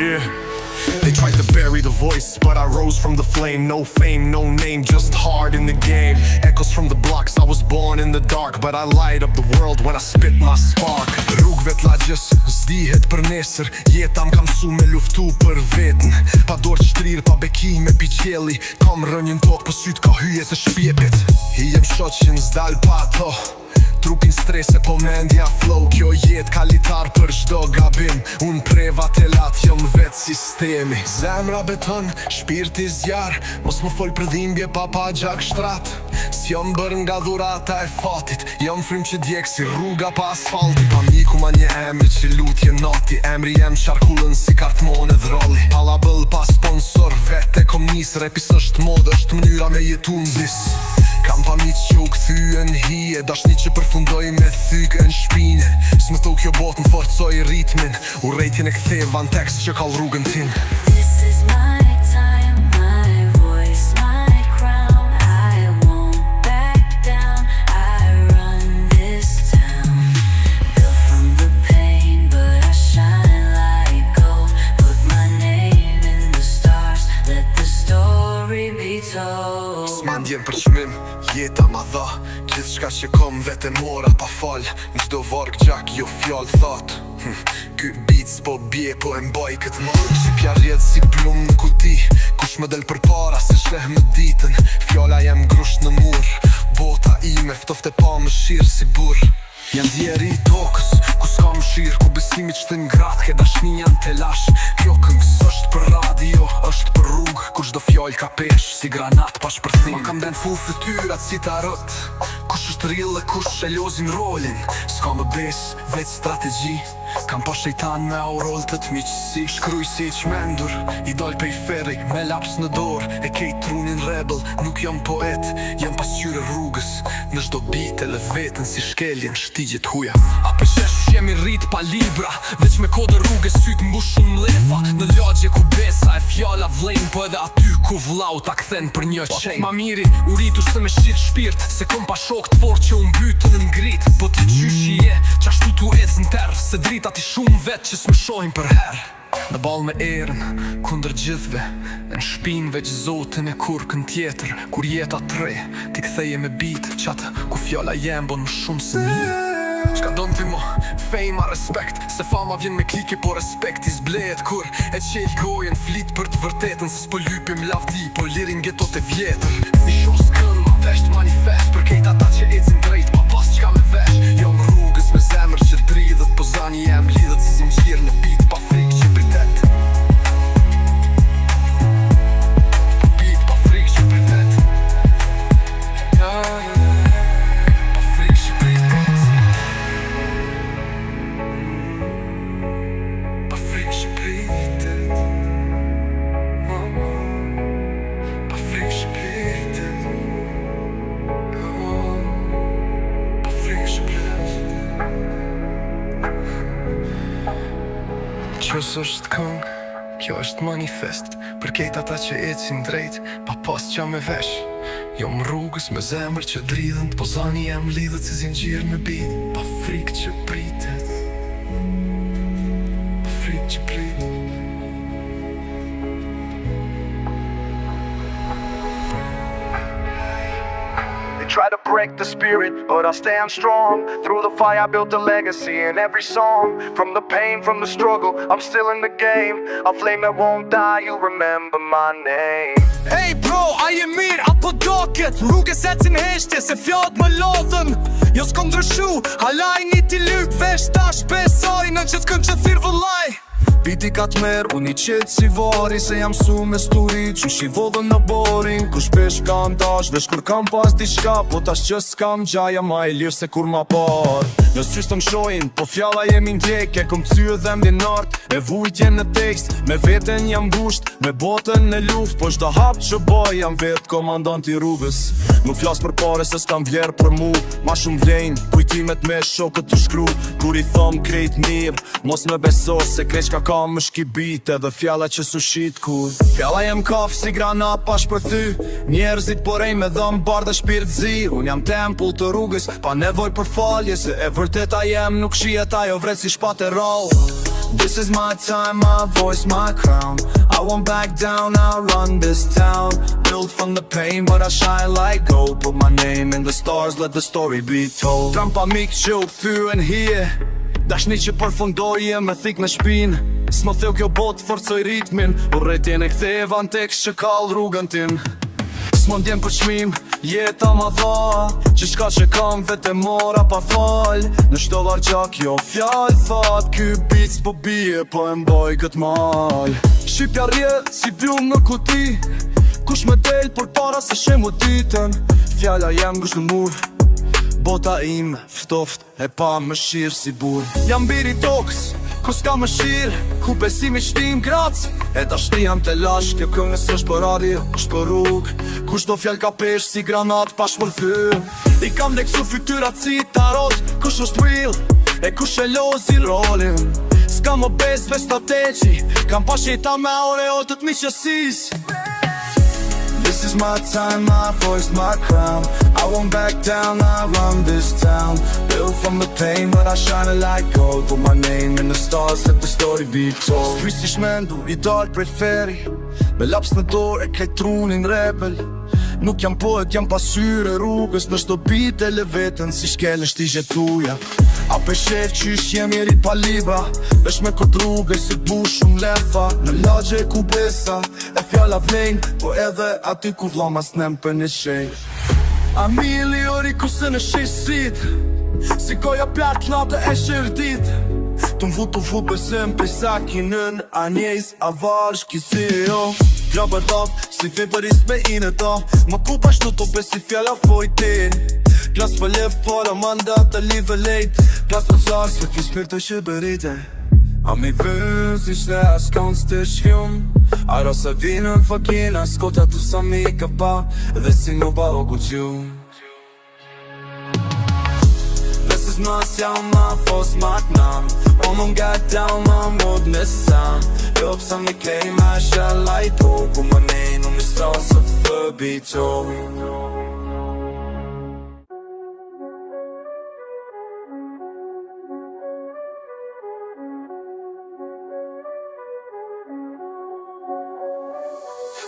Yeah. They tried to bury the voice, but I rose from the flame. No fame, no name, just hard in the game. Echoes from the blocks, I was born in the dark, but I light up the world when I spit my spark. Rrugëve t'lagjës, s'dihet për nesër. Jeta m'ka msu me luftu për vetën. Pa dorë shtrirë, pa bekime, pi qelli. Kam rënjën tokë, për sytë ka hyje të shpjepit. I jem shoqin s'dal pa ato. Trupin strese po mendja flow. Kjo jet kalitar për çdo gabim. Unë preva të lat, jom vet sistemi. Zemra beton, shpirti zjar. Mos më fol për dhimbje pa gjak shtrat. S'jom bër nga dhurata e fatit. Jom frim që djek si rruga pa asfalti. Pa miku ma një emri që lutje nati. Emri jem sharkullën si kartmone dhrolli. Palla bëll pa sponsor, vete kom nis. Repis është modë, është mënyra me jetu ndis. Kam pa miq që u këthyen hije. Dashni që përfundoj me thyke në shpine. S'më thou kjo botë më forcoj ritmin. U rejtjen e ktheva në tekst që kall rrugën tim. This is my time, my voice, my crown. I won't back down, I run this town. Built from the pain, but I shine like gold. Put my name in the stars, let the story be told. S'man djen për qmim, jeta ma dha. Gjithë shka që kom vete mora pa fal. Në qdo varg gjak jo fjall thot. Ky beat s'po bje po e mbaj këtë mal. Shqipja rjedh si plum në kuti. Kush më del për para se shleh më ditën. Fjalla jem grusht në mur. Bota ime ftoft e pa më shirë si bur. Jan djeri i tokës, ku s'ka më shirë. Ku besimit shtë ngrat, ke dashni janë telash. Kjo këngës është për radio, është për rrugë. Kur çdo fjall ka pesh, si granat pa shpërthim. Ma kam den full fytyrat si tarot. Kush është rill e kush e lozin rolin. S'ka më bes, veç strategji. Kam pa shejtan me aurol të t'miqësi. Shkruj si i qmendur, i dol pej ferri me laps në dorë. E kej trunin rebel, nuk jam poet. Jam pasqyre rrugës, në çdo bit edhe vetën si shkeljen shtigjet huja. A përshesh jemi rrit pa libra, veç me kode rrugës syt mbushun mlefa. Në lagje ku besa e fjalla vlen, po edhe aty ku vllau ta kthen për një qenj. Ma miri u rritu se me shqit shpirt, se kom pa shok t'for që u mbytën në ngrit. Po ti qyshi je, qashtu tu ec në terë, se drita ti shumë vet që s'më shohin për herë. Në ball me erën, kundër gjithve, në shpin veç zotin e kurkën tjetër. Kur jeta tre, ti ktheje me bit, qatë ku fjalla jem bon më shumë se mirë. Shka don ti mo, fame a respekt. Se fama vjen me klike po respekt i zblejet. Kur e qel gojen flit për të vërtetën. Se s'po lypim lavdi, po lirin getot e vjetër. Mi shoh s'kën ma vesht manifest për kejt ata që ecin drejt pa pas qka me vesh. Jo në rrugës me zemër që dridhet, po zani jem lidhet si zinxhir në bit pa frikë që pritet. Bit pa frikë që pritet. Pa frikë që pritet. Pa frikë që pritet. Pa frikë që pritet. Pa frikë që pritet. Qës është këngë, kjo është manifest. Për kejt ata që ecin drejt, pa pas qa me vesh. Jo më rrugës me zemër që dridhen, po zani jem lidhet si zinxhir në bit. Pa frikë që pritet. Pa frikë që pritet. Try to break the spirit, but I stand strong. Through the fire I built a legacy in every song. From the pain, from the struggle, I'm still in the game. A flame that won't die, you remember my name. Hey bro, a je mirë apo doket? Rrugës e cin heshtje se fjallët më lodhën. Jo s'kom ndryshu, halaj një t'i lyp vesh ta shpesoj në qëtë kënë që thirë vëllaj. Piti ka t'merë, unë i qetë si vari. Se jam su me sturi, që shivodhën në borin. Kush pesh kam tash, vesh kur kam pas di shka. Po tash që s'kam gjaja ma e lirë se kur ma par. Nësë qysë të më shojnë, po fjalla jemi ndjek. E kom cyë dhe mdi nart, e vujtje në tekst. Me veten jam gusht, me botën në luft. Po shda hap që boj, jam vetë komandant i rrugës. Nuk flas për pare se s'kam vlerë për mu. Ma shumë vlejnë, kujtimet me shokët të shkru. Kur i thom krejt mirë, mos me beso se krejt ka kam më shkibit. Edhe fjalla që su shit kur fjalla jem kaf si grana pa shpërthy. Njerëzit porej me dhëm bar dhe shpirt zi. Unë jam tempull të rrugës, pa nevoj për falje. Se e vërteta jem nuk shihet ajo vret si shpat e rall. This is my time, my voice, my crown. I won't back down, I'll run this town. Built from the pain, but I shine like gold. Put my name in the stars, let the story be told. Trampa mik që u kthyen hije, dashni që përfundoi me thik në shpin. S'më theu kjo bot forcoj ritmin, urrejtjen e ktheva në tekst që kall rrugën tim. S'më ndjen për çmim, jeta ma dha, që shka që kam vete mora pa fal. Në shto vargjak jo fjall thot, ky beat s'po bie, po e mboj kët mal. Shqipja rjet si blumë në kuti, kush me del për para se shemu ditën. Fjalla jem gush në mur, bota im ftoft e pa më shirë si bur. Jam biri toks, ku s'ka më shirë, ku besimi shtim grac. E ta shti jam të lash, kjo këngës është për radio, është për rrug. Kush do fjall ka pesh si granat pa shpërthy. I kam deksu fytyrat si tarot, kush është real, e kush e lozi rolin. S'ka më bes ve strategji, kam pa shita me aureotët mi qësis. This is my time, my voice, my crown. I won't back down, I run this town. Built from the pain, but I shine like gold. Put my name in the stars, let the story be told. Shpisi shmendu, i dal prej feri, me laps në dorë e krejt trunin rebel. Nuk jam poet, jam pasyre rrugës, në shto bit e le vetën si shkele shtigje tuja. A pe shef qysh jem jeri pa liba, vesh me kod rrugë si t'bush shumë lefa. Në lagje ku besa, e fjalla vlejn, po edhe aty ku vloma s'nem për një shenj. A mili ori ku se në shesit, si koja pjart natë e shërdit. Të mvu besem për sakinën, a njejs a varsh kisi jo. Gra për thap, si fi për isme inë ta, më ku pash në tope si fjalla fojtin. Klas për lef para mandat të lidhe lejt, klas për qarë se fi shpirë të shëbërite. A mi vëz ishte as kans të shfjum, aro se vinën fakina, skota tu sa mi ka pa, dhe si më ba o kuqju. This is my sound, my voice, my crown. Om hon got down, my mood med sound. Jobb som vi claimar, kärlek på. På manin om vi strasar förbi tåg.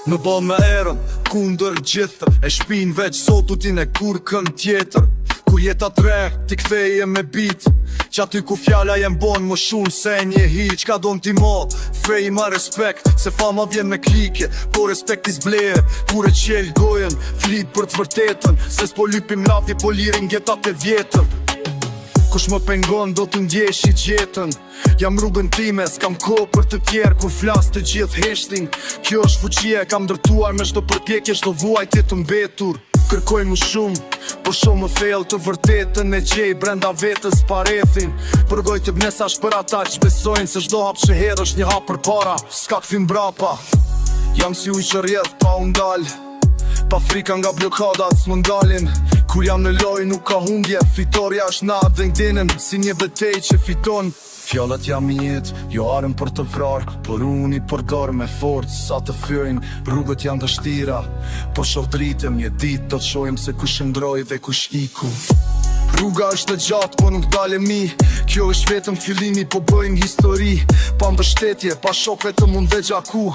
Në ball me erën, kundër gjithër, e shpin veç sotu ti ne kur kën tjetër. Ku jeta treh, ti ktheje me bit, që aty ku fjalla jem bon më shumë se një hit. Qka do në ti mo, fej ma respekt, se fama vjen me klike, po respekt i zbleje. Kure qel gojen, flit për të vërtetën, se s'po lypim lafi, po lirin gjetat e vjetën. Kush më pengon do të ndjesh i gjetën, jam rrugën time, s'kam ko për të tjerë. Kur flas të gjithë heshtin, kjo është fuqia, kam ndërtuar me shto përpjekje, shto vuajtje të mbetur. Kërkoj më shumë, po shumë më thellë të vërtetën e gjej brenda vetës parethin. Përgoj të bnesash për ata që besojnë se çdo hap që herë është një hap për para, s'ka kthim brapa. Jam si ujë që rjedh pa u ndal, pa frika nga blokadat s'më ndalin. Kur jam në loj nuk ka humbje, fitorja është na dhe ngdinën, si një betej që fiton. Fjallat jam i jetë, jo arën për të vrar, por unë i përdor me forcë sa të fyrin. Rrugët janë të shtira, po shoh dritëm një ditë do të shohim se kush ndroi dhe kush iku. Rruga është e gjatë, po nuk dalem mi, kjo është vetëm fillimi, po bëjmë histori. Pa mbështetje, pa shok vetëm unë dhe gjaku.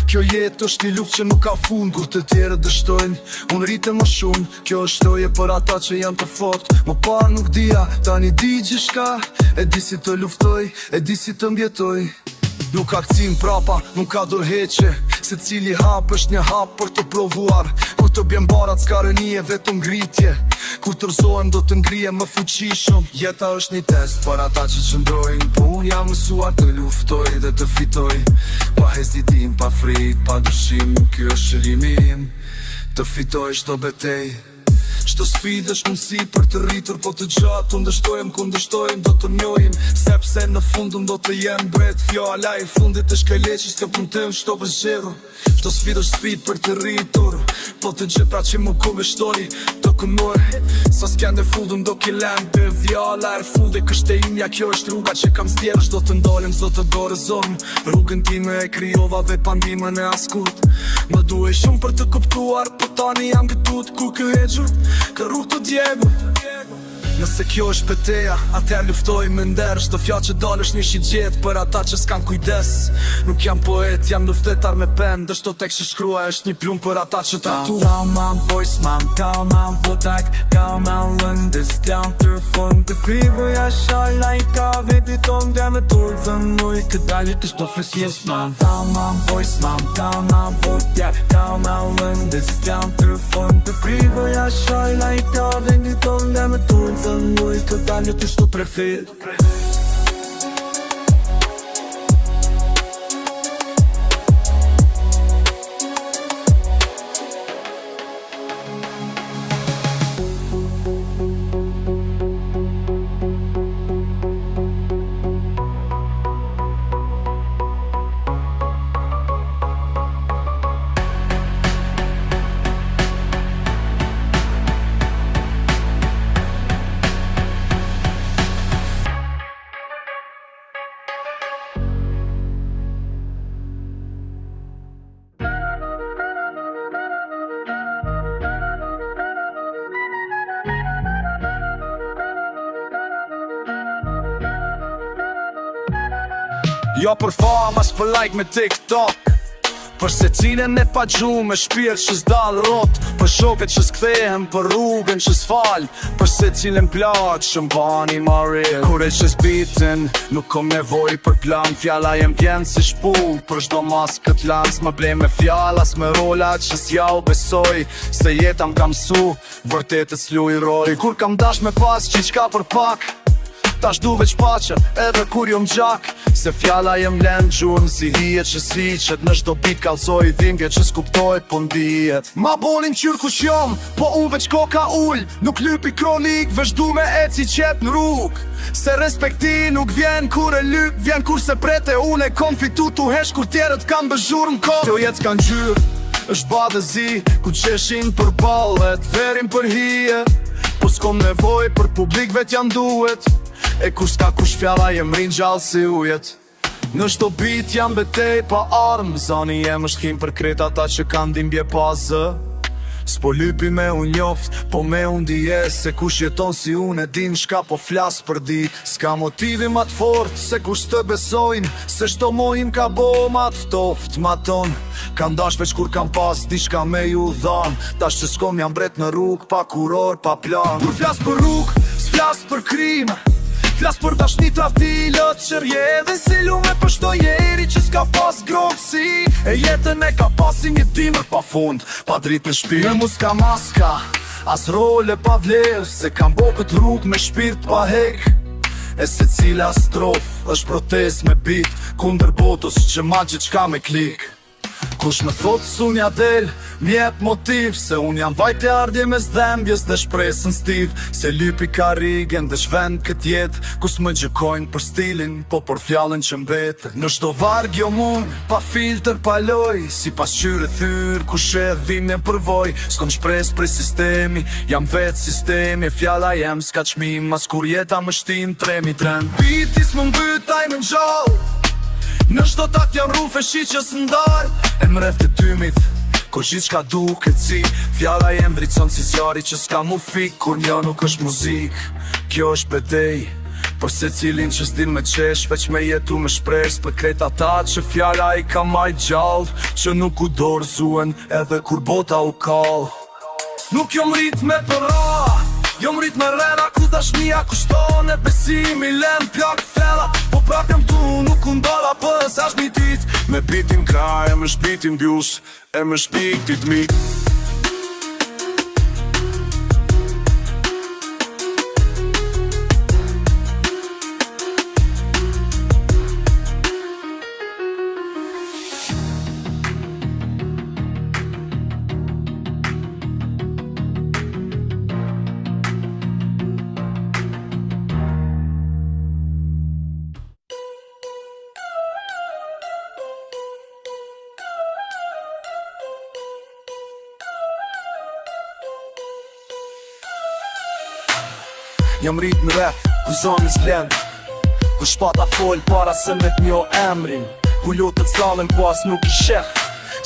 Kjo jetë është një luftë që nuk ka fund, kur të tjerët dështojnë, unë rritem më shumë. Kjo është loje për ata që janë të fortë, më parë nuk dija, tani di gjithçka. E di si të luftoj, e di si të mbjetoj. Nuk ka kcim prapa, nuk ka dorëheqje, se cili hap është një hap për të provuar. Kur të bjen barat s'ka rënije, vetëm ngritje. Kur të rëzohen do të ngrije më fuqishëm. Jeta është një test për ata që qëndrojnë, po unë jam mësuar të luftoj dhe të fitoj. Pa hezitim, pa frit, pa dushim, kjo është shërimi im, të fitoj çdo betej. Çdo sfidë është mundësi për të rritur, po të gjatë të ndështojmë, ku ndështojmë do të njohim. Sepse në fundum do të jem bret, fjala i fundit është kaleqis të puntim çdo për zgjedhur. Çdo sfidë është sfidë për të rritur, po të gjitha që më ku veshtoj të kunoj. Sa s'kende fundum do kilem të vjalla e fundi kështë e imja, kjo është rruga që kam stjerë. Çdo të ndalim, çdo të dorëzon, rrugën time e krijova dhe pandimën e askut. Më duhej shumë për të kuptuar, po tani jam gëtut ku kë e gjurt, kë rrugë të djegur. Nëse kjo është beteja, atëherë luftoj me nder. Çdo fjalë që dalësh një shit gjet për ata që s'kan kujdes. Nuk jam poet, jam luftetar me pen. Çdo tekst që shkruaj është një plumb për ata që tatu. Down my voice, man, down my votak. Down my lung, this down through fun. Të frivo ja shal like a veti ton. Dhe me turë të nuj, këtë dalje të shto fresjes, man. Down my voice, man, down my votak. Down my lung, this down through fun. Të frivo ja shal like a veti ton. Dhe me turë të nuj, këtë dalje të shto prefit. Jo për fama s'për like me TikTok, për se cilën e pa gjumë me shpirt që s'dall rot, për shokët që s'kthehen, për rrugën që s'fal, për se cilën plot që m'bani ma real. Kur e që s'bitin, nuk kom nevoj për plan. Fjalla jem vjen si shpull, për shdo mas kët lans. Më blej me fjalla, s'me rolat që s'ja u besoj, se jeta m'kam su, vërtetës luj roli. Kur kam dash me pas qiqka për pak, tash du veç pache, edhe kur jom gjak. Se fjalla jem len gjurën si hijet që siqet. Në shdo bit kalzoj dhimbje që s'kuptojt po ndijet. Ma bolin qyrë kush jom, po unë veç koka ull. Nuk lypi kronik, veç du me eci qep në rrug. Se respekti nuk vjen kur e lyp, vjen kur se prete. Unë e kom fitu tu hesh kur tjerët kam bëzhur në kohë. Tjo jetë s'kan gjyrë, është badëzi, ku qeshin për ballet, verin për hije. Po s'kom nevoj për publik vet janë duhet. E kur s'ka kush fjalla jem rin gjallë si ujet. Në shto bit jam betej pa armë. Zani jem është kim për kret ata që kanë dimbje pa zë. S'po lypi me unë njoft, po me unë dije. Se kush jeton si unë e din shka po flas për di. S'ka motivi ma t'fort se kush të besojnë, se shto mojnë ka bo ma t'ftoft ma ton. Kam dash veç kur kam pas diçka me ju dhan. Tash që s'kom jam bret në rrug, pa kuror, pa plan. Kur flas për rrug, s'flas për krim. Flas për dashni trafilët që rjedhe si lume për shto jeri që s'ka pas grokësi. E jetën e ka pasi një dimër pa fund, pa drit në shpirt. Në mu s'ka maska, as role pa vlerë, se kam bo këtë rrug me shpirt pa hek. E se cila strof është protest me bit, kunder botos që ma gjithë qka me klik. Kush më thot s'un ja del, mjep motiv, se un jam vajt e ardje me zdembjes dhe shpresën stiv. Se lypi ka rigen dhe shvend kët jet, kus më gjëkojnë për stilin, po për fjallën që mbet. Në shdo varg jo mun, pa filter pa loj, si pas qyre thyr, kush e dhimbje përvoj. S'kon shpres për sistemi, jam vet sistemi. Fjalla jem s'ka qmim, mas kur jeta më shtin tremi tren. Bitis më mbytaj me n'gjall, në shdo tak jam rufe shiqës ndar. E mref të tymit, kur gjithë shka duket si. Fjalla jem dricon si zjari që s'ka mu fik, kur njo nuk është muzik. Kjo është betej, për se cilin që s'din me qesh, veç me jetu me shpres. Për krejt ata që fjalla i ka majt gjall, që nuk u dorëzuen edhe kur bota u kall. Nuk jom rrit me përa, jom rrit me rena, ku dashnia kushton e besimi len plak fella. Po prap jam tu, nuk undolla për sa shmitit. Me bitin kraj, e me shpitin bjush, e me shpitit mik. Jam rrit në ref, ku zonës lend, ku shpata fol para se me t'njo emrin. Ku lotët stalën pas nuk i shef,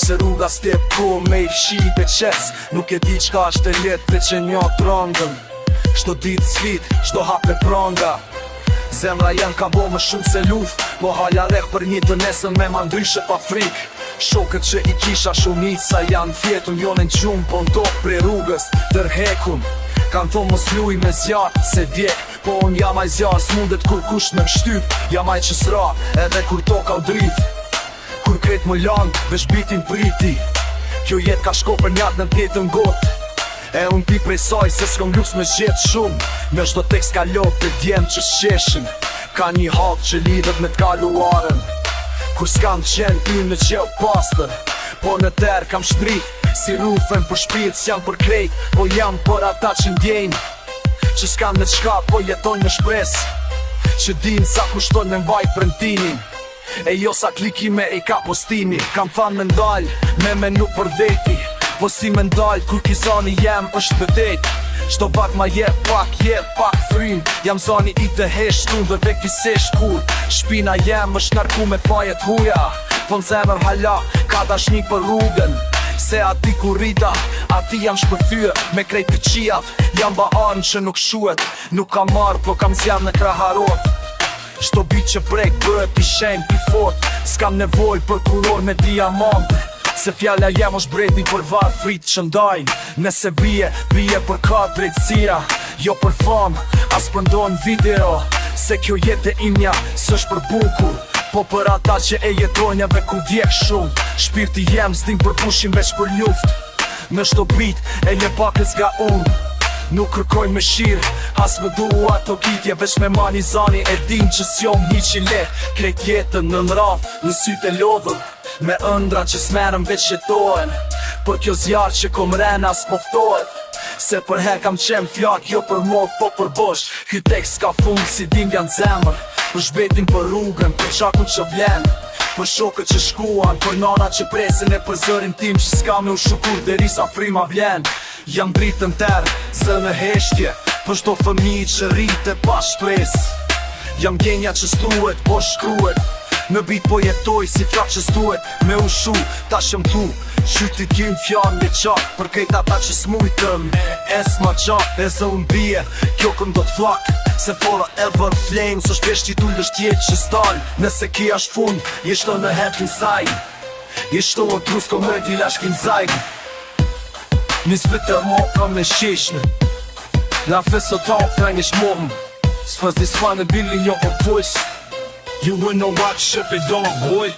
se rruga step ko me i fshit e qes. Nuk e di qka është e let dhe që njo trondën, Shto ditë sfit, shto hap me pranga. Zemra janë ka bo më shumë se luf, po hala rek për një të nesën me ma ndryshe pa frik. Shokët që i kisha shumica janë fjetun, jonë në gjumë, po ndok prej rrugës tërhekun. Kanë thonë mos luj me zjarë, se djek, po unë jam aj zjarë, s'mundet kur kusht me mshtyp. Jam aj që s'ra, edhe kur toka u drit. Kur kret më lanë, vesh bitin priti. Kjo jet ka shko për njat në tjetën got. E unë pi prej saj se s'kom luks me gjetë shumë. Me shto tek s'ka lop të djem që sheshin. Ka një hak që lidhet me t'kaluaren. Kur s'kam qenë ty në qeu pastër, po në ter kam shtrit. Si rufen për shpirt s'jam për krejt, po jam për ata që ndjejnë. Që s'kam në qka po jeton në shpres, që din sa kushton me mbajt premtimin. E jo sa klikime e ka postimi. Kam than me ndal, me menu për dheti, po si me ndal kur ki zani jem është vërtet. Shto pak ma je pak frym. Jam zani i të heshtun dhe vek pisesh kur shpina jem është narku me fajet huja. Po në zemër hala ka dashni për rrugën, se ati kur rita, ati jam shpërfyë me krejt të qiat. Jam ba anë që nuk shuet, nuk kam marrë, po kam zjam në kraharot. Shto bit që brek bëhet i shenj, i fort. S'kam nevoj për kuror me diamant, se fjalla jem është breti për varë frit që ndajnë. Nëse bie për ka drejtësia, jo për fam, as për ndonë video. Se kjo jetë e imja, s'është për bukur, po për ata që e jetonjave ku djek shumë. Shpirti jem s'dim për pushim veç për luft. Në shto bit e një pakës ga unë, nuk kërkoj me shirë, as me dua ato kitje, veç me mani zani e din që s'jom një qile. Krejt jetën në nraf, në sytë e lodhën, me ëndra që s'merën veç jetohen. Për kjo zjarë që kom rena s'poftohet, se për her kam qem fjak, jo për mod, po për bosh. Ky tekst ka fund si dim janë zemër, për shbetin për rrugën, për qakun që vlen, për shokët që shkuan, për nana që presin, e për zërin tim që s'ka me u shukur deri sa frima vlen. Jam dritën terë, zë në heshtje, për shto fëmi që rrite pa shpres. Jam genja që s'tuet, po shkruet, në bit po jetoj si flak që s'tuet me ushu. Ta shëm tu, qytit gjim fjanë me qak, për kejt ata që s'mujtëm e s'ma qak. E zë unë bie, kjo këm do t'flak, se fora ever flame, so shpesh ti tu lësht jetë që s'dal. Nëse ki ashtë fund, jeshto në hetlin saj, jeshto në trus ko më t'i lashkin zajg. Nis vëtër mo kam me sheshnë, la feso ta o frajnë shmomë, s'fës disfa në bilin jo për push. You will know what ship it on, boy.